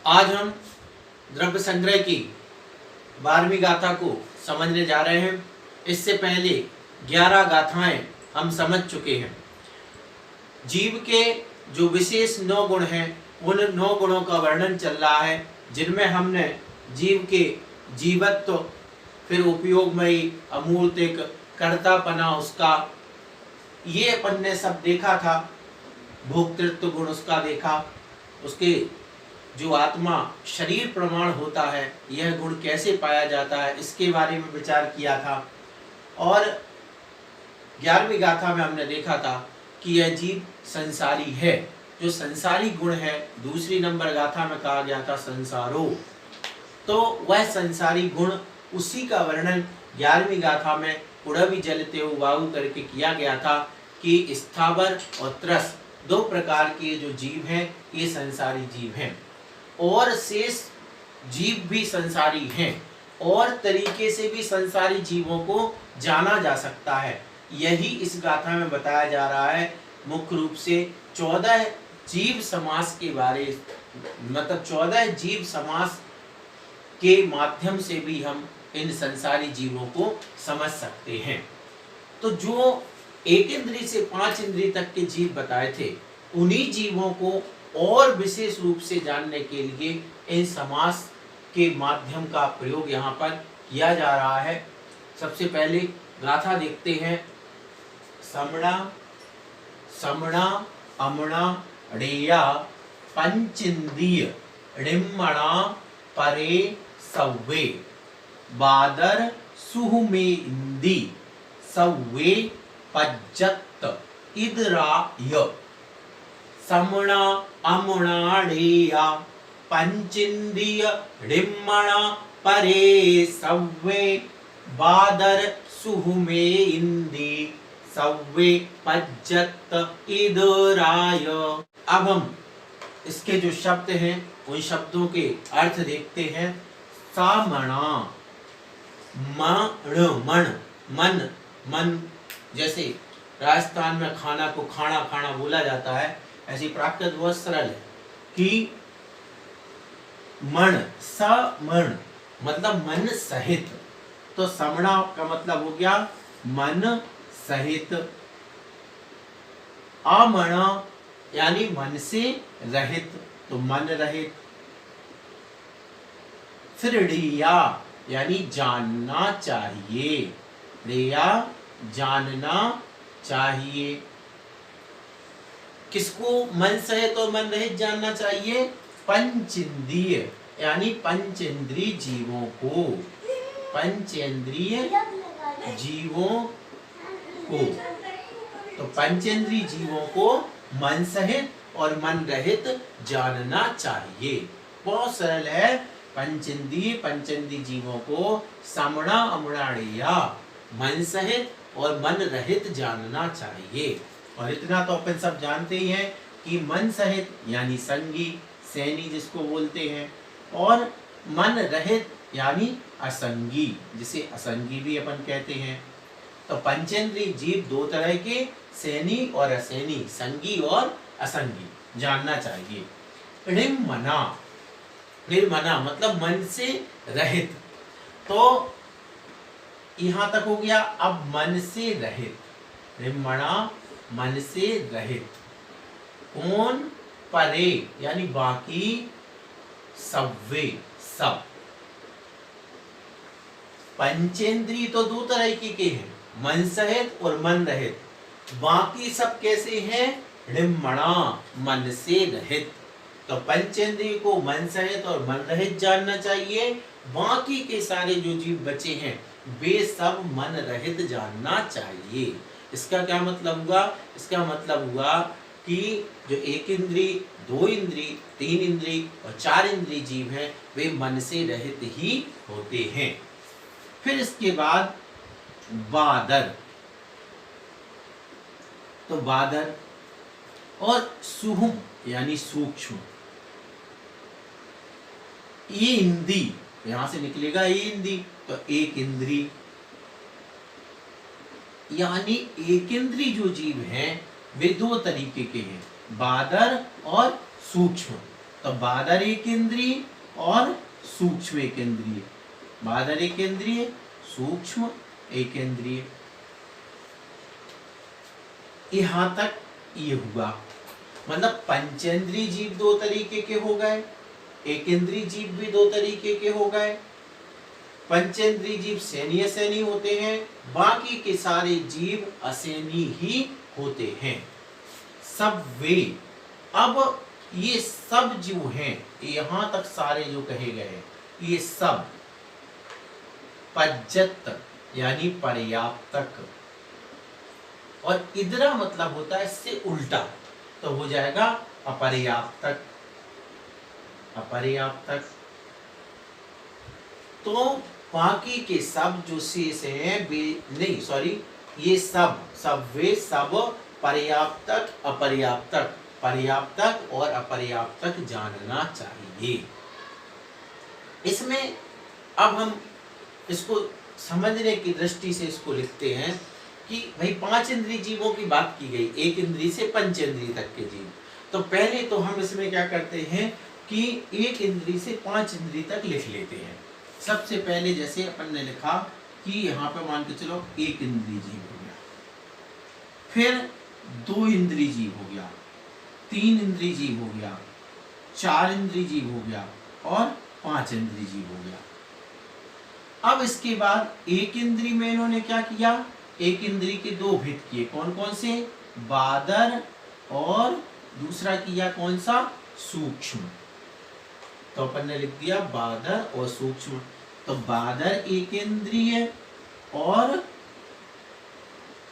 आज हम द्रव्य संग्रह की 12वीं गाथा को समझने जा रहे हैं। इससे पहले 11 गाथाएं हम समझ चुके हैं। जीव के जो विशेष 9 गुण हैं, उन 9 गुणों का वर्णन चल रहा है, जिनमें हमने जीव के जीवत्व, फिर उपयोगमयी, अमूर्तिक, कर्तापना उसका, ये अपन ने सब देखा था। भोक्तृत्व गुण उसका देखा, उसके जो आत्मा शरीर प्रमाण होता है, यह गुण कैसे पाया जाता है, इसके बारे में विचार किया था। और 11वीं गाथा में हमने देखा था कि यह जीव संसारी है। जो संसारी गुण है, दूसरी नंबर गाथा में कहा गया था संसारो, तो वह संसारी गुण, उसी का वर्णन 11वीं गाथा में उड़वी जलते वायु करके किया गया था कि स्थावर और त्रस 2 प्रकार के जो जीव हैं, ये संसारी जीव हैं, और शेष जीव भी संसारी हैं, और तरीके से भी संसारी जीवों को जाना जा सकता है। यही इस गाथा में बताया जा रहा है। मुख्य रूप से 14 जीव समास के बारे, मतलब 14 जीव समास के माध्यम से भी हम इन संसारी जीवों को समझ सकते हैं। तो जो 1 इंद्रिय से 5 इंद्रिय तक के जीव बताए थे, उन्हीं जीवों को और विशेष रूप से जानने के लिए इन समास के माध्यम का प्रयोग यहाँ पर किया जा रहा है। सबसे पहले गाथा देखते हैं। समणा समणा अमणा ड़ेया पंचेन्द्रिय ऋम्मणा परे सव्वे बादर सुहुमे इंदी सव्वे पज्जत इदराय। समणा अमणा ड़ेया पंचेन्द्रिय ऋम्मणा परे सव्वे बादर सुहुमे इंदी सव्वे पज्जत इदराय। अब हम इसके जो शब्द हैं, उन शब्दों के अर्थ देखते हैं। सामणा, मन, मन, मन, जैसे राजस्थान में खाना को खाना खाना बोला जाता है, ऐसी प्राकृत बहुत सरल है कि मन, समण मतलब मन सहित, तो समणा का मतलब हो गया मन सहित। अमणा यानी मन से रहित, तो मन रहित। फिर ड़ेया यानी जानना चाहिए, ड़ेया जानना चाहिए। किसको मन सहित और मन रहित जानना चाहिए? पंचेंद्रिय यानी पंचेंद्रिय जीवों को, पंचेंद्रिय जीवों को। तो पंचेंद्रिय जीवों को मन सहित और मन रहित जानना चाहिए। बहुत सरल है। पंचेंद्रिय जीवों को समणा अमणा ड़ेया मन सहित और मन रहित जानना चाहिए। और इतना तो अपन सब जानते ही हैं कि मन सहित यानी संगी, सैनी जिसको बोलते हैं, और मन रहित यानी असंगी, जिसे असंगी भी अपन कहते हैं। तो पंचेंद्रिय जीव 2 तरह के, सैनी और असैनी, संगी और असंगी, जानना चाहिए। ऋम्मणा, निर्मना मतलब मन से रहित, तो यहां तक हो गया। अब मन से रहित, ऋम्मणा मन से रहित। कौन? परे यानी बाकी, सव्वे सब। पंचेंद्रिय तो 2 तरह के हैं, मन सहित और मन रहित। बाकी सब कैसे हैं? ऋम्मणा मन से रहित। तो पंचेंद्रिय को मन सहित और मन रहित जानना चाहिए। बाकी के सारे जो जीव बचे हैं, वे सब मन रहित जानना चाहिए। इसका क्या मतलब हुआ? इसका मतलब हुआ कि जो 1 इंद्रिय, 2 इंद्रिय, 3 इंद्रिय और 4 इंद्रिय जीव हैं, वे मन से रहित ही होते हैं। फिर इसके बाद बादर, तो बादर और सुहुम यानी सूक्ष्म, ये इंद्री, यहां से निकलेगा ये इंद्री, तो 1 इंद्री यानी 1 इंद्री जो जीव हैं, वे 2 तरीके के हैं, बादर और सूक्ष्म। तो बादर एक इंद्रिय और सूक्ष्म एक इंद्रिय, बादर एक इंद्रिय, सूक्ष्म एक इंद्रिय। यहां तक ये हुआ, मतलब पंचेंद्रिय जीव दो तरीके के हो गए, एक इंद्रिय जीव भी दो तरीके के हो गए। पंचेंद्रिय जीव सेनी असेनी होते हैं, बाकी के सारे जीव असेनी ही होते हैं, सब वे। अब ये सब जो हैं, यहां तक सारे जो कहे गए हैं, ये सब पर्याप्त यानी पर्याप्तक, और इदरा मतलब होता है इससे उल्टा, तो हो जाएगा अपर्याप्तक, अपर्याप्तक। तो बाकी के सब जो शेष हैं वे नहीं, सॉरी, ये सब वे सब पर्याप्तक अपर्याप्तक, पर्याप्तक और अपर्याप्तक जानना चाहिए। इसमें अब हम इसको समझने की दृष्टि से इसको लिखते हैं कि भाई पांच इंद्रिय जीवों की बात की गई, एक इंद्रिय से पंच इंद्रिय तक के जीव। तो पहले तो हम इसमें क्या करते हैं कि एक इंद्रिय से पांच इंद्रिय तक लिख लेते हैं। सबसे पहले जैसे अपन ने लिखा कि यहाँ पे मान के चलो एक इंद्रिय जीव हो गया, फिर दो इंद्रिय जीव हो गया, तीन इंद्रिय जीव हो गया, चार इंद्रिय जीव हो गया और पांच इंद्रिय जीव हो गया। अब इसके बाद एक इंद्रिय में इन्होंने क्या किया, एक इंद्रिय के दो भेद किए, कौन कौन से, बादर और दूसरा किया कौन सा, सूक्ष्म। तो अपन ने लिख दिया बादर और सूक्ष्म। तो बादर एक इंद्रिय और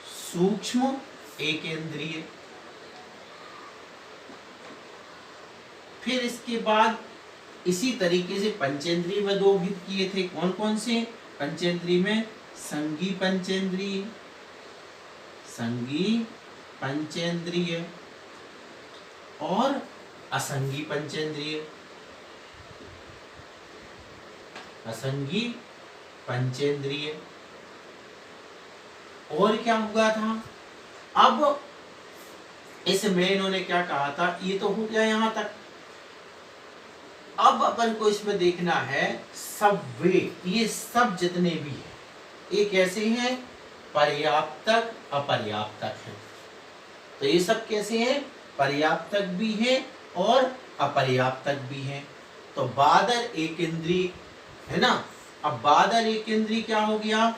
सूक्ष्म एक इंद्रिय। फिर इसके बाद इसी तरीके से पंचेंद्रिय में दो भेद किए थे, कौन कौन से, पंचेंद्रिय में संगी पंचेंद्रिय, संगी पंचेंद्रिय और असंगी पंचेंद्रिय, असंगी पंचेंद्रिय। और क्या हुआ था, अब इसमें इन्होंने क्या कहा था, ये तो हो गया यहां तक। अब अपन को इसमें देखना है सब वे, ये सब जितने भी हैं ये कैसे हैं, पर्याप्तक अपर्याप्तक है। तो ये सब कैसे हैं, पर्याप्तक भी है और अपर्याप्तक भी है। तो बादर एक इंद्रिय है ना, अब बादर एक इंद्रिय क्या हो गया,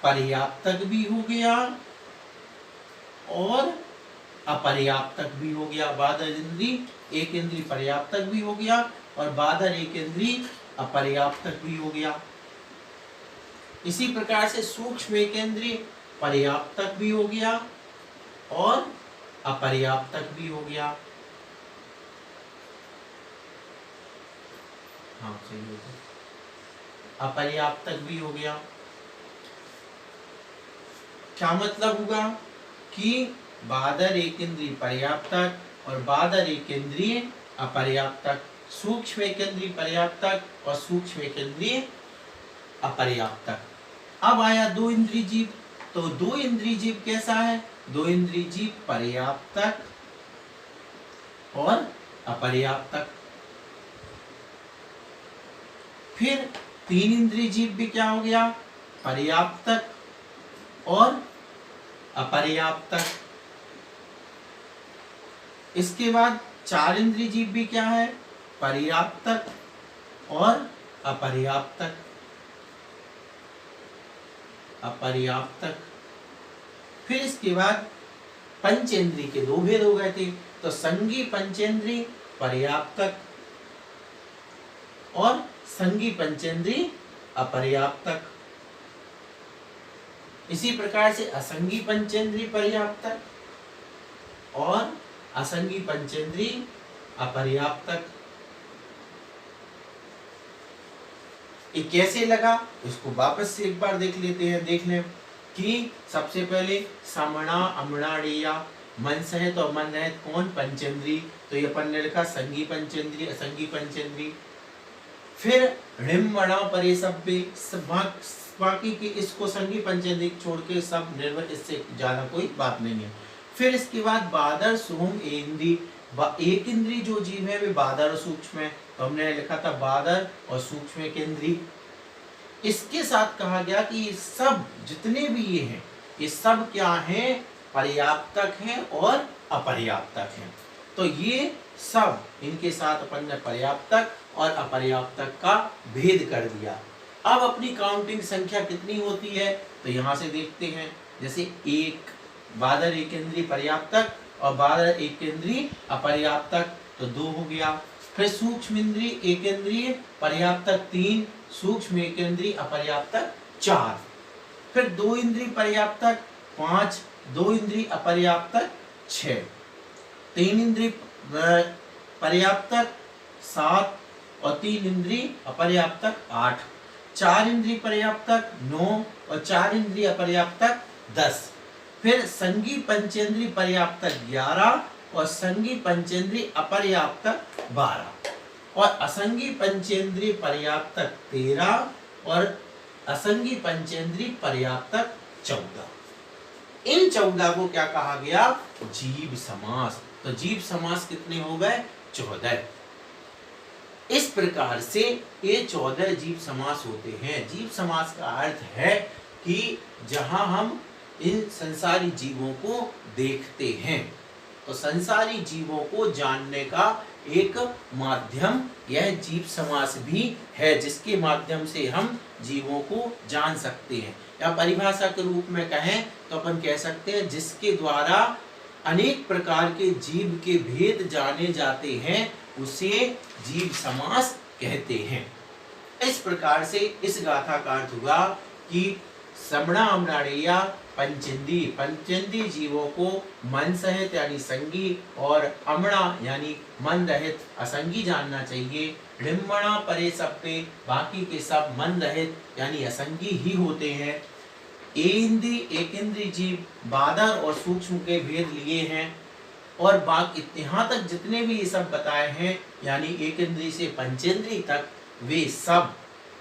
पर्याप्तक भी हो गया और अपर्याप्तक भी हो गया। बादर इंद्रिय एक इंद्रिय पर्याप्तक भी हो गया और बादर एक इंद्रिय अपर्याप्तक भी हो गया। इसी प्रकार से सूक्ष्म एक इंद्रिय पर्याप्तक भी हो गया और अपर्याप्तक भी हो गया। हाँ सही हो गया, अपर्याप्तक भी हो गया। क्या मतलब हुआ कि बादर एक इंद्रिय पर्याप्तक और बादर एक इंद्रिय अपर्याप्तक, सूक्ष्म एक इंद्रिय पर्याप्तक और सूक्ष्म एक इंद्रिय अपर्याप्तक। अब आया दो इंद्रिय जीव, तो दो इंद्रिय जीव कैसा है, दो इंद्रिय जीव पर्याप्तक और अपर्याप्तक। फिर तीन इंद्रिय जीव भी क्या हो गया, पर्याप्तक और अपर्याप्तक। इसके बाद चार इंद्रिय जीव भी क्या है, पर्याप्तक और अपर्याप्तक, अपर्याप्तक। फिर इसके बाद पंचेंद्रिय के दो भेद हो गए थे, तो संगी पंचेंद्रिय पर्याप्तक और संगी पंचेंद्रिय अपर्याप्तक। इसी प्रकार से असंगी पंचेंद्रिय पर्याप्तक और असंगी पंचेंद्रिय अपर्याप्तक। ये कैसे लगा, इसको वापस से एक बार देख लेते हैं। देख लें कि सबसे पहले समणा अमणाड़िया मन सहित और मन रहित कौन, पंचेंद्रिय। तो ये अपन ने लिखा संगी पंचेंद्रिय असंगी पंचेंद्रिय। फिर ऋमणा परे सभ्य, बाकी की इसको संगी पंचेंद्रिय छोड़ के सब निर्भर, इससे ज्यादा कोई बात नहीं है। फिर इसके बाद बादर सोम इंद्री, एक इंद्री जो जीव है वे बादर और सूक्ष्म है, तो हमने लिखा था बादर और सूक्ष्म एक इंद्री। इसके साथ कहा गया कि ये सब जितने भी ये हैं ये सब क्या हैं, पर्याप्तक हैं और अपर्याप्तक हैं। तो ये सब इनके साथ अपन ने पर्याप्तक और अपर्याप्तक का भेद कर दिया। अब अपनी काउंटिंग संख्या कितनी होती है तो यहाँ से देखते हैं, जैसे एक बादर एक इंद्री पर्याप्तक और बादर एक इंद्री अपर्याप्तक, तो 2 हो गया। फिर सूक्ष्म इंद्री एक इंद्रिय पर्याप्तक 3, सूक्ष्म एक इंद्री अपर्याप्तक 4, फिर 2 इंद्री पर्याप्तक 5, 2 इंद्री अपर्याप्तक 6, 3 इंद्री पर्याप्तक 7 और 3 इंद्री अपर्याप्तक 8, 4 इंद्री पर्याप्तक 9 और 4 इंद्री अपर्याप्तक 10, फिर संगी पंचेंद्री पर्याप्तक 11 और संगी पंचेंद्री अपर्याप्तक 12 और असंगी पंचेंद्री पर्याप्तक 13 और असंगी पंचेंद्री पर्याप्तक 14। इन 14 को क्या कहा गया, जीव समास। तो जीव समास कितने हो गए, 14। इस प्रकार से ये 14 जीव समास होते हैं। जीव समास का अर्थ है कि जहां हम इन संसारी जीवों को देखते हैं, तो संसारी जीवों को जानने का एक माध्यम यह जीव समास भी है, जिसके माध्यम से हम जीवों को जान सकते हैं। या परिभाषा के रूप में कहें तो अपन कह सकते हैं जिसके द्वारा अनेक प्रकार के जीव के भेद जाने जाते हैं उसे जीव समास कहते हैं। इस प्रकार से इस गाथा का अर्थ हुआ कि समणा अमराड़िया पंचेंदी, पंचेंदी जीवों को मन सहित यानी संगी और अमणा यानी मन रहित असंगी जानना चाहिए। ऋम्मणा परे सब पे, बाकी के सब मन रहित यानी असंगी ही होते हैं। एक इंद्री जीव बादर और सूक्ष्म के भेद लिए हैं और बाकी यहाँ तक जितने भी ये सब बताए हैं यानी एक इंद्री से पंचेंद्री तक वे सब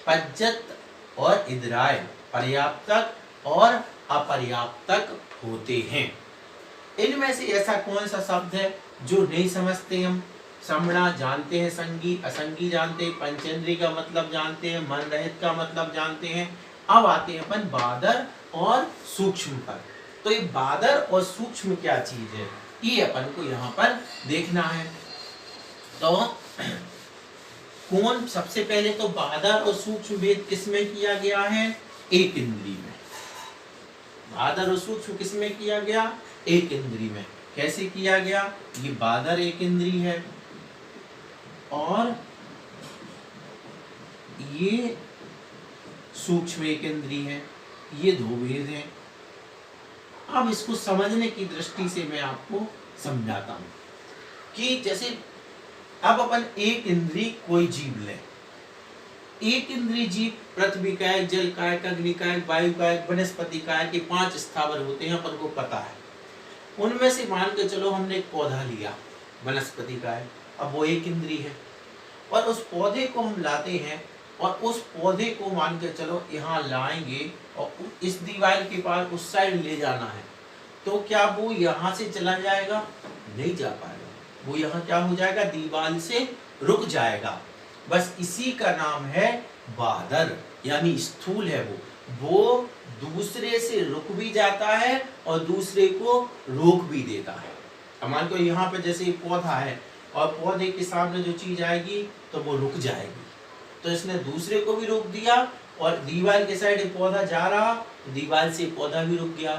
पज्जत और इदराय पर्याप्तक और अपर्याप्तक होते हैं। इनमें से ऐसा कौन सा शब्द है जो नहीं समझते हम? समणा जानते हैं, संगी असंगी जानते हैं, पंचेंद्री का मतलब जानते हैं, मन रहित का मतलब जानते हैं। अब आते हैं अपन बादर और सूक्ष्म पर। तो ये बादर और सूक्ष्म क्या चीज है ये अपन को यहाँ पर देखना है। तो कौन सबसे पहले तो बादर और सूक्ष्म भेद किसमें किया गया है? एक इंद्री में। बादर और सूक्ष्म किसमें किया गया? एक इंद्री में। कैसे किया गया? ये बादर एक इंद्री है और ये सूक्ष्म एक इंद्री है, ये 2 भेद हैं। अब इसको समझने की दृष्टि से मैं आपको समझाता हूं कि जैसे अब अपन एक इंद्री कोई जीव लें। एक इंद्री जीव पृथ्वी कायक, जल कायक, अग्नि कायक, वायु कायक, वनस्पति कायक के 5 स्थावर होते हैं, अपन को पता है। उनमें से मान के चलो हमने एक पौधा लिया वनस्पति कायक, अब वो एक इंद्री है और उस पौधे को हम लाते हैं और उस पौधे को मान के चलो यहाँ लाएंगे और इस दीवार के पास उस साइड ले जाना है, तो क्या वो यहाँ से चला जाएगा? नहीं जा पाएगा। वो यहाँ क्या हो जाएगा? दीवार से रुक जाएगा। बस इसी का नाम है बादर, यानी स्थूल है वो दूसरे से रुक भी जाता है और दूसरे को रोक भी देता है। अब मान लो यहाँ पे जैसे पौधा है और पौधे के सामने जो चीज आएगी तो वो रुक जाएगी, तो इसने दूसरे को भी रोक दिया और दीवार के साइड पौधा जा रहा, दीवार से पौधा भी रुक गया।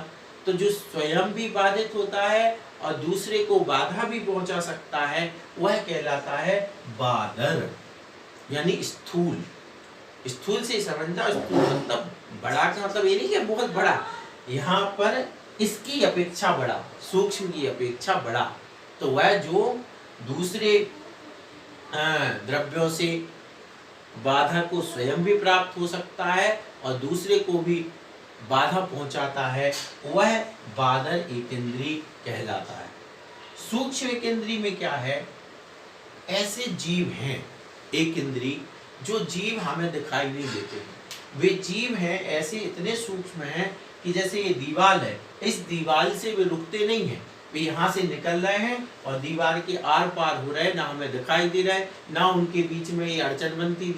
तो जो स्वयं भी बाधित होता है और दूसरे को बाधा भी पहुंचा सकता है वह कहलाता है बादर, यानी स्थूल। स्थूल से समझना, स्थूल मतलब बड़ा का मतलब ये नहीं कि बहुत बड़ा, यहाँ पर इसकी अपेक्षा बड़ा, सूक्ष्म की अपेक्षा बड़ा। तो वह जो दूसरे द्रव्यों से बाधा को स्वयं भी प्राप्त हो सकता है और दूसरे को भी बाधा पहुंचाता है, वह बादर एकेंद्री कहलाता है। सूक्ष्म एकेंद्री में क्या है? ऐसे जीव हैं एक इंद्री जो जीव हमें दिखाई नहीं देते हैं। वे जीव हैं ऐसे इतने सूक्ष्म हैं कि जैसे ये दीवार है, इस दीवार से वे रुकते नहीं हैं, वे यहाँ से निकल रहे हैं और दीवार के आर पार हो रहे, ना हमें दिखाई दे रहे, ना उनके बीच में ये अड़चन बनती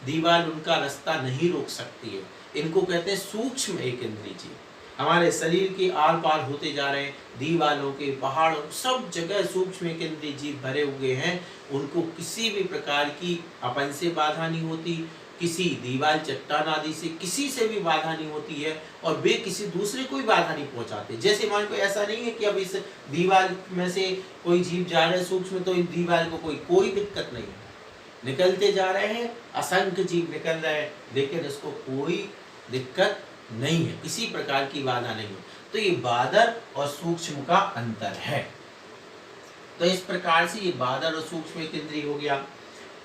दीवार उनका रास्ता नहीं रोक सकती है। इनको कहते हैं सूक्ष्म एक इंद्रिय जीव। हमारे शरीर के आर पार होते जा रहे हैं, दीवारों के, पहाड़ों, सब जगह सूक्ष्म एक इंद्रिय जीव भरे हुए हैं। उनको किसी भी प्रकार की अपन से बाधा नहीं होती, किसी दीवार चट्टान आदि से किसी से भी बाधा नहीं होती है, और वे किसी दूसरे को भी बाधा नहीं पहुंचाते। जैसे मान को ऐसा नहीं है कि अब इस दीवार में से कोई जीव जा रहे सूक्ष्म, तो इस दीवार को कोई दिक्कत नहीं है, निकलते जा रहे हैं, असंख्य जीव निकल रहे हैं, लेकिन इसको कोई दिक्कत नहीं है, किसी प्रकार की बाधा नहीं है। तो ये बादर और सूक्ष्म का अंतर है। तो इस प्रकार से ये बादर और सूक्ष्म एक इंद्रिय हो गया।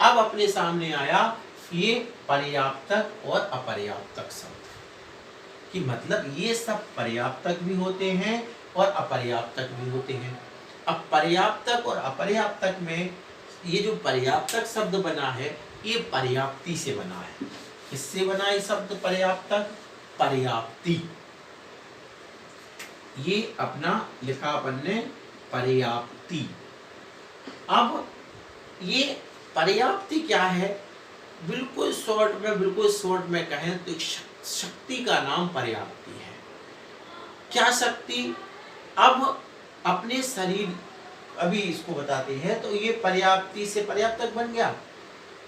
अब अपने सामने आया ये पर्याप्तक और अपर्याप्तक शब्द, कि मतलब ये सब पर्याप्तक भी होते हैं और अपर्याप्तक भी होते हैं। अब पर्याप्तक और अपर्याप्तक में ये जो पर्याप्तक शब्द बना है, ये पर्याप्ति से बना है। किससे बना ये शब्द पर्याप्तक? पर्याप्ति। ये अपना लिखा अपन ने पर्याप्ति। अब ये पर्याप्ति क्या है? बिल्कुल शॉर्ट में कहें तो एक शक्ति का नाम पर्याप्ति है। क्या शक्ति? अब अपने शरीर, अभी इसको बताते हैं। तो ये पर्याप्ति से पर्याप्तक बन गया।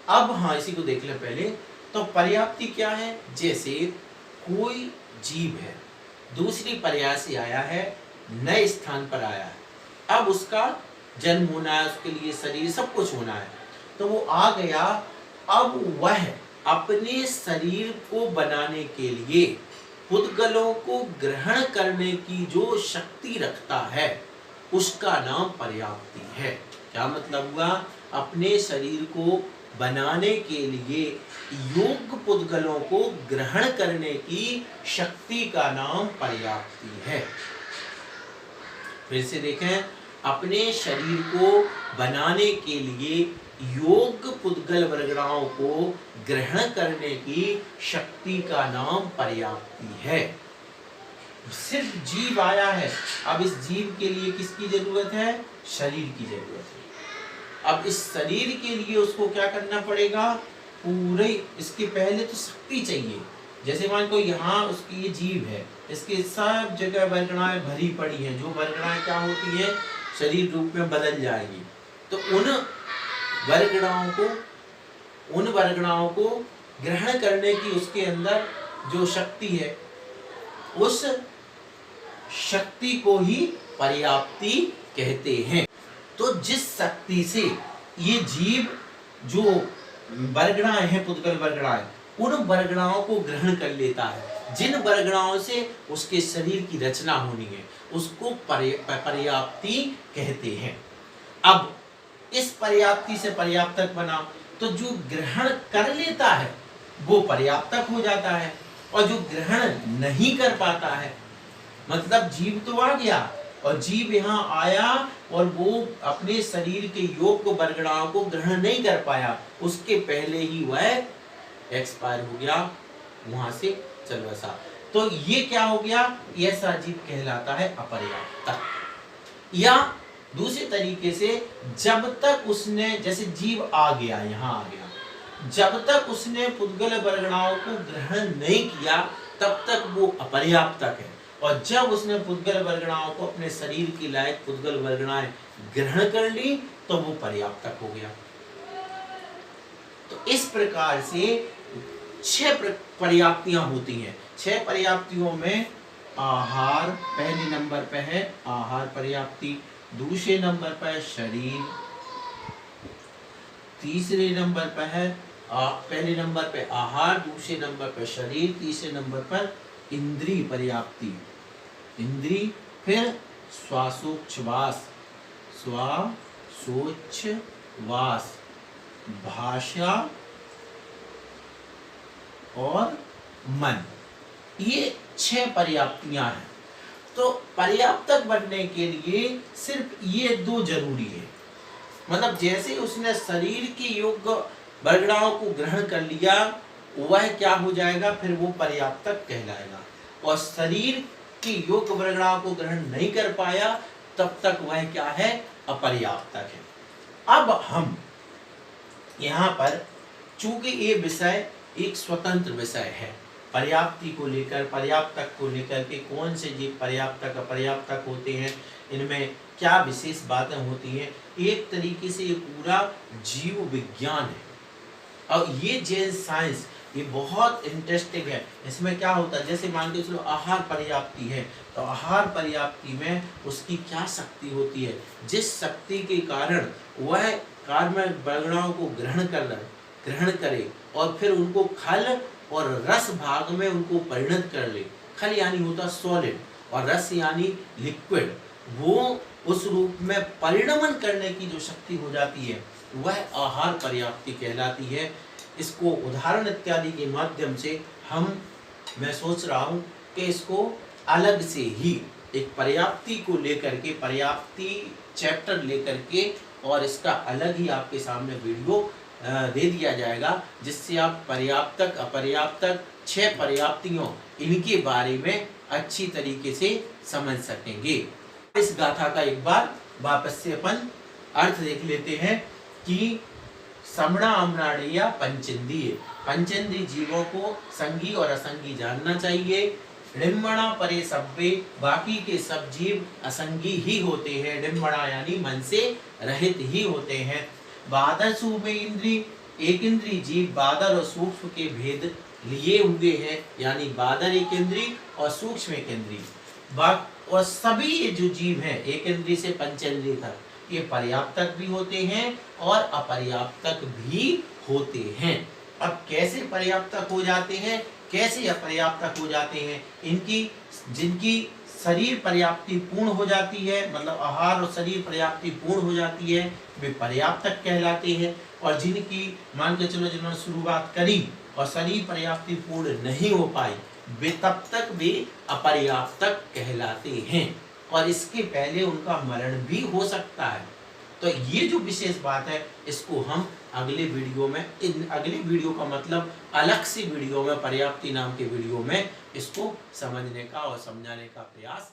अब हाँ, इसी को देख ले पहले। तो पर्याप्ति क्या है? जैसे कोई जीव है, दूसरी पर्याय से आया है, नए स्थान पर आया है, अब उसका जन्म होना है, उसके लिए शरीर सब कुछ होना है, तो वो आ गया। अब वह अपने शरीर को बनाने के लिए पुद्गलों को ग्रहण करने की जो शक्ति रखता है, उसका नाम पर्याप्ति है। क्या मतलब हुआ? अपने शरीर को बनाने के लिए योग्य पुद्गलों को ग्रहण करने की शक्ति का नाम पर्याप्ति है। फिर से देखें, अपने शरीर को बनाने के लिए योग्य पुद्गल वर्गणाओं को ग्रहण करने की शक्ति का नाम पर्याप्ति है। सिर्फ जीव आया है, अब इस जीव के लिए किसकी जरूरत है? शरीर की जरूरत है। अब इस शरीर के लिए उसको क्या करना पड़ेगा? पूरे इसके पहले तो शक्ति चाहिए। जैसे मान को यहाँ उसकी ये जीव है, इसके सब जगह वर्गणाएं भरी पड़ी हैं, जो वर्गणाएं क्या होती है? शरीर रूप में बदल जाएगी। तो उन वर्गणाओं को ग्रहण करने की उसके अंदर जो शक्ति है, उस शक्ति को ही पर्याप्ति कहते हैं। तो जिस शक्ति से ये जीव जो वर्गणाएं हैं, पुद्गल वर्गणाएं, उन वर्गणाओं को ग्रहण कर लेता है, जिन वर्गणाओं से उसके शरीर की रचना होनी है, उसको पर्याप्ति कहते हैं। अब इस पर्याप्ति से पर्याप्तक बना, तो जो ग्रहण कर लेता है वो पर्याप्तक हो जाता है, और जो ग्रहण नहीं कर पाता है, मतलब जीव तो आ गया और जीव यहाँ आया और वो अपने शरीर के योग्य वर्गणाओं को ग्रहण नहीं कर पाया, उसके पहले ही वह एक्सपायर हो गया, वहां से चल बसा। तो ये क्या हो गया? ऐसा जीव कहलाता है अपर्याप्तक। या दूसरे तरीके से, जब तक उसने, जैसे जीव आ गया, यहाँ आ गया, जब तक उसने पुद्गल वर्गणाओं को ग्रहण नहीं किया, तब तक वो अपर्याप्तक है। और जब उसने पुद्गल वर्गणाओं को अपने शरीर की लायक पुद्गल वर्गणाएं ग्रहण कर ली, तो वो पर्याप्तक हो गया। तो इस प्रकार से 6 पर्याप्तियां होती हैं। 6 पर्याप्तियों में आहार पहले नंबर पे है, आहार पर्याप्ति। दूसरे नंबर पर शरीर, तीसरे नंबर पर है पहले नंबर पे आहार, दूसरे नंबर पर शरीर, तीसरे नंबर पर इंद्रिय पर्याप्ति, इंद्रिय। फिर श्वासोच्छ्वास, श्वासोच्छ्वास, भाषा और मन, ये 6 पर्याप्तियां हैं। तो पर्याप्तक बनने के लिए सिर्फ ये 2 जरूरी है। मतलब जैसे उसने शरीर की योग्य वर्गणाओं को ग्रहण कर लिया, वह क्या हो जाएगा? फिर वो पर्याप्तक कहलाएगा। और शरीर की योग्य वर्गणाओं को ग्रहण नहीं कर पाया, तब तक वह क्या है, अपर्याप्त तक है। अब हम यहाँ पर, चूंकि ये विषय एक स्वतंत्र विषय है, पर्याप्ति को लेकर, पर्याप्तक को लेकर के कौन से जीव पर्याप्तक अपर्याप्तक होते हैं, इनमें क्या विशेष बातें होती हैं, एक तरीके से ये पूरा जीव विज्ञान है। और ये जैन साइंस ये बहुत इंटरेस्टिंग है। इसमें क्या होता है, जैसे मान के चलो आहार पर्याप्ति है, तो आहार पर्याप्ति में उसकी क्या शक्ति होती है, जिस शक्ति के कारण वह कार्बन वर्गणाओं को ग्रहण करे और फिर उनको खल और रस भाग में उनको परिणत कर ले। खल यानी होता सॉलिड और रस यानी लिक्विड, वो उस रूप में परिणमन करने की जो शक्ति हो जाती है वह आहार पर्याप्ति कहलाती है। इसको उदाहरण इत्यादि के माध्यम से मैं सोच रहा हूँ कि इसको अलग से ही एक पर्याप्ति को लेकर के, पर्याप्ति चैप्टर लेकर के, और इसका अलग ही आपके सामने वीडियो दे दिया जाएगा, जिससे आप पर्याप्तक अपर्याप्तक 6 पर्याप्तियों इनके बारे में अच्छी तरीके से समझ सकेंगे। इस गाथा का एक बार वापस से अपन अर्थ देख लेते हैं कि समणा अमराड़िया पंचेंद्रिय, पंचेंद्रिय जीवों को संगी और असंगी जानना चाहिए। डिम्बणा परे सब्बे, बाकी के सब जीव असंगी ही होते हैं, डिम्बणा यानी मन से रहित ही होते हैं। बादर सूक्ष्म इंद्रिय, एक इंद्रिय जीव बादर और सूक्ष्म के भेद लिए हुए हैं, यानी बादर एक इंद्रिय और सूक्ष्म एक इंद्रिय। और सभी ये जो जीव हैं एक इंद्रिय से पंचेंद्रिय तक, ये पर्याप्तक भी होते हैं और अपर्याप्तक भी होते हैं। अब कैसे पर्याप्तक हो जाते हैं, कैसे अपर्याप्तक हो जाते हैं, जिनकी शरीर पर्याप्ति पूर्ण हो जाती है, मतलब आहार और शरीर पर्याप्ति पूर्ण हो जाती है, वे पर्याप्तक कहलाते हैं। और जिनकी मान के चलो जिन्होंने शुरुआत करी और शरीर पर्याप्ति पूर्ण नहीं हो पाई, वे तब तक वे अपर्याप्तक कहलाते हैं और इसके पहले उनका मरण भी हो सकता है। तो ये जो विशेष बात है, इसको हम अगले वीडियो में, अगले वीडियो का मतलब अलग से वीडियो में, पर्याप्ति नाम के वीडियो में इसको समझने का और समझाने का प्रयास